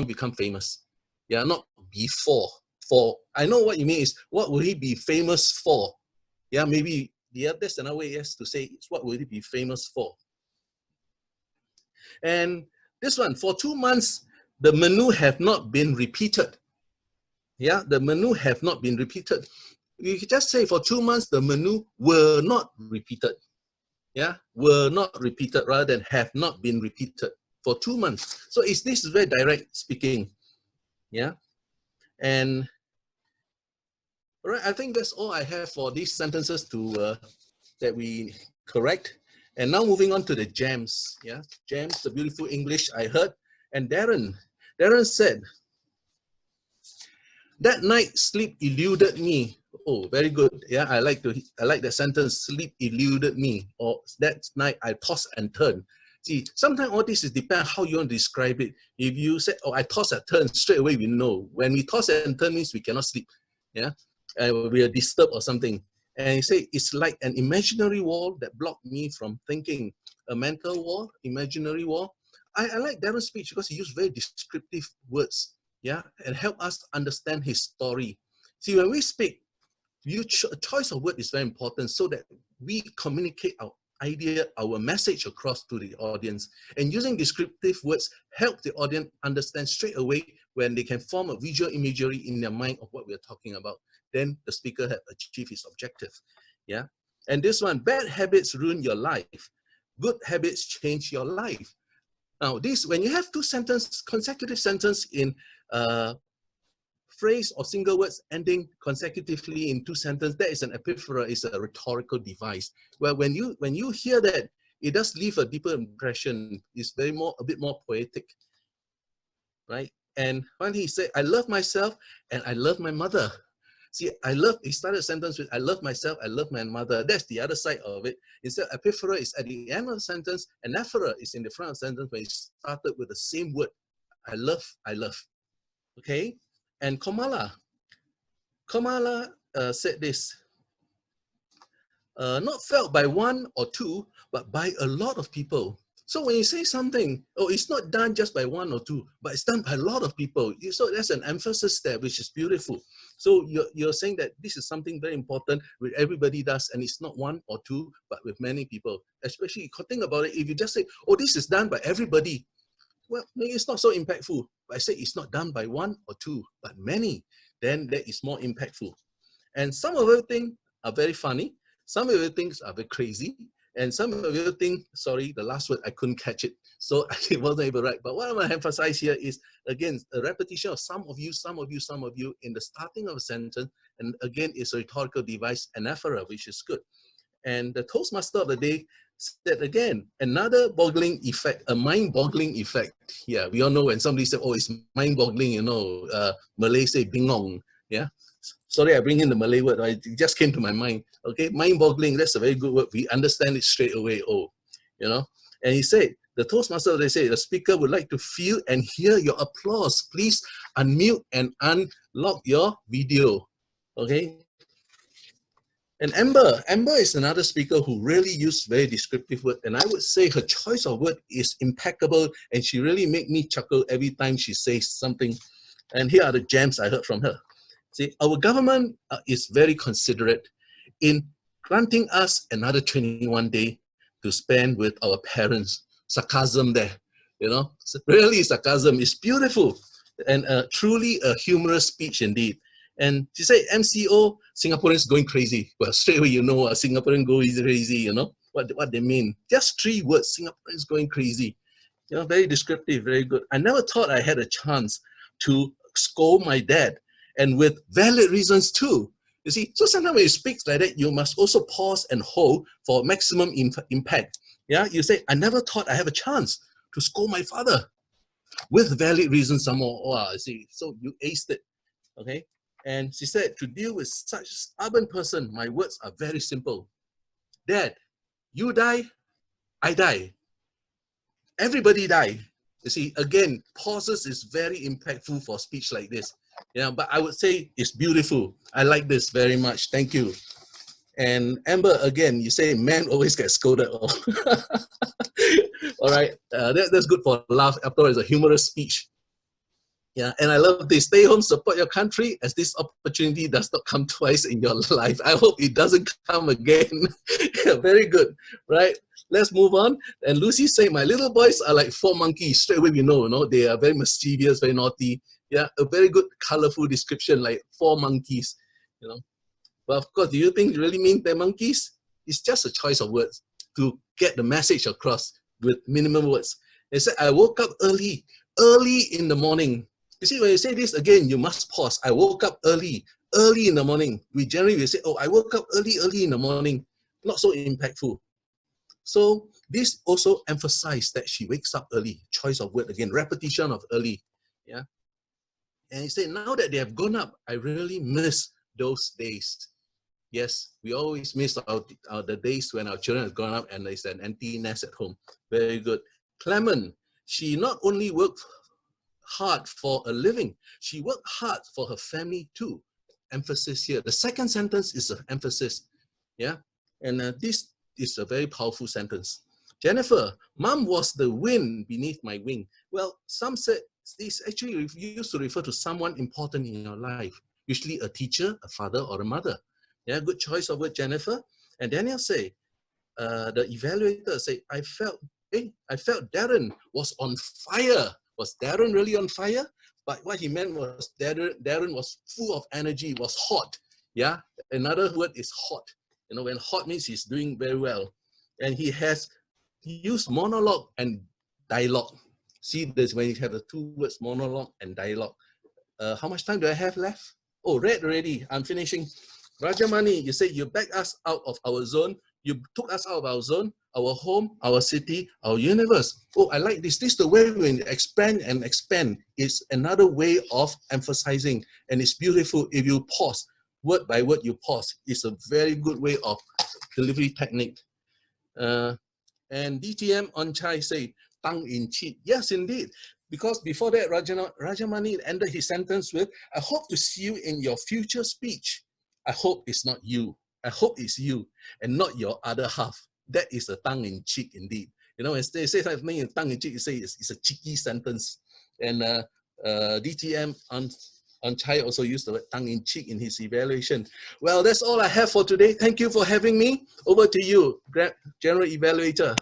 become famous. Yeah, not before. For, I know what you mean is, what will he be famous for? Yeah, maybe that's another way to say it's what will he be famous for. And this one, for 2 months, the menu have not been repeated. Yeah, the menu have not been repeated. You could just say for 2 months, the menu were not repeated. Yeah, were not repeated rather than have not been repeated for 2 months. So this is very direct speaking. Yeah, and all right, I think that's all I have for these sentences to that we correct. And now moving on to the gems. Yeah, gems, the beautiful English I heard. And Darren said, that night sleep eluded me. Oh, very good. Yeah, I like that sentence. Sleep eluded me. Or that night I tossed and turned. See, sometimes all this is depend how you want to describe it. If you say, oh, I toss and turn, straight away we know. When we toss and turn means we cannot sleep. Yeah, we are disturbed or something. And you say it's like an imaginary wall that blocked me from thinking. A mental wall, imaginary wall. I like Darren's speech because he used very descriptive words. Yeah, and help us understand his story. See, when we speak, choice of word is very important so that we communicate our idea, our message across to the audience. And using descriptive words help the audience understand straight away when they can form a visual imagery in their mind of what we're talking about. Then the speaker has achieved his objective. Yeah, and this one, bad habits ruin your life. Good habits change your life. Now, this, when you have two consecutive sentences in phrase or single words ending consecutively in two sentences, that is an epiphora, is a rhetorical device. Well, when you hear that, it does leave a deeper impression. It's a bit more poetic, right? And when he said, I love myself and I love my mother. See, he started a sentence with, I love myself, I love my mother. That's the other side of it. Instead, epiphora is at the end of the sentence, and anaphora is in the front of the sentence when it started with the same word. I love. Okay? And Kamala said this, not felt by one or two, but by a lot of people. So when you say something, oh, it's not done just by one or two, but it's done by a lot of people. So there's an emphasis there, which is beautiful. So you're saying that this is something very important, which everybody does, and it's not one or two, but with many people. Especially, think about it, if you just say, oh, this is done by everybody, well, maybe it's not so impactful. But I say it's not done by one or two, but many, then that is more impactful. And some of the things are very funny, some of the things are very crazy, and some of the things, sorry, the last word, I couldn't catch it, so I wasn't able to write. But what I want to emphasize here is, again, a repetition of some of you in the starting of a sentence, and again, it's a rhetorical device, anaphora, which is good. And the Toastmaster of the day said again, another boggling effect, a mind-boggling effect. Yeah, we all know when somebody said, oh, it's mind-boggling, you know, Malay say bingong, yeah? Sorry, I bring in the Malay word, it just came to my mind. Okay, mind-boggling, that's a very good word. We understand it straight away, oh, you know? And he said, the Toastmaster, they say, the speaker would like to feel and hear your applause. Please unmute and unlock your video, okay? And Amber is another speaker who really used very descriptive word, and I would say her choice of word is impeccable, and she really made me chuckle every time she says something. And here are the gems I heard from her. See, our government is very considerate in granting us another 21 days to spend with our parents. Sarcasm there, you know, really sarcasm is beautiful, and truly a humorous speech indeed. And she said, MCO, Singaporeans going crazy. Well, straight away, you know, Singaporean going crazy, you know, what they mean. Just 3 words, Singaporeans going crazy. You know, very descriptive, very good. I never thought I had a chance to scold my dad, and with valid reasons too. You see, so sometimes when you speak like that, you must also pause and hold for maximum impact. Yeah, you say, I never thought I have a chance to scold my father, with valid reasons some more. Oh, see, so you aced it, okay? And she said, to deal with such a stubborn person, my words are very simple. Dad, you die, I die. Everybody die. You see, again, pauses is very impactful for speech like this. Yeah, but I would say it's beautiful. I like this very much. Thank you. And Amber, again, you say man always gets scolded. All right, that's good for a laugh. After all, it's a humorous speech. Yeah, and I love this. Stay home, support your country, as this opportunity does not come twice in your life. I hope it doesn't come again. Yeah, very good, right? Let's move on. And Lucy say, my little boys are like 4 monkeys. Straight away we know, they are very mischievous, very naughty. Yeah, a very good, colorful description, like 4 monkeys, you know. But of course, do you think it really means they're monkeys? It's just a choice of words to get the message across with minimum words. They said, I woke up early in the morning. You see, when you say this again, you must pause. I woke up early in the morning. We generally will say, oh, I woke up early in the morning. Not so impactful. So this also emphasized that she wakes up early. Choice of word again, repetition of early. Yeah. And he said, now that they have grown up, I really miss those days. Yes, we always miss the days when our children have grown up and there's an empty nest at home. Very good. Clement, she not only worked hard for a living, she worked hard for her family too. Emphasis here. The second sentence is an emphasis. Yeah, and this is a very powerful sentence. Jennifer, Mom was the wind beneath my wing. Well, some said this actually used to refer to someone important in your life, usually a teacher, a father, or a mother. Yeah, good choice of word, Jennifer. And Daniel say, the evaluator say, I felt Darren was on fire. Was Darren really on fire? But what he meant was Darren was full of energy, was hot. Yeah, another word is hot. You know, when hot means he's doing very well. And he used monologue and dialogue. See this when you have the 2 words, monologue and dialogue. How much time do I have left? Oh, read already. I'm finishing. Rajamani, you say you backed us out of our zone. You took us out of our zone, our home, our city, our universe. Oh, I like this. This is the way we expand and expand. It's another way of emphasizing, and it's beautiful if you pause. Word by word, you pause. It's a very good way of delivery technique. And DTM on Chai say, tongue in cheek. Yes, indeed. Because before that, Rajamani ended his sentence with, I hope to see you in your future speech. I hope it's not you. I hope it's you and not your other half. That is a tongue in cheek indeed. You know, when they say something in tongue in cheek, you say it's a cheeky sentence. And DTM on Chai also used the word tongue in cheek in his evaluation. Well, that's all I have for today. Thank you for having me. Over to you, General Evaluator.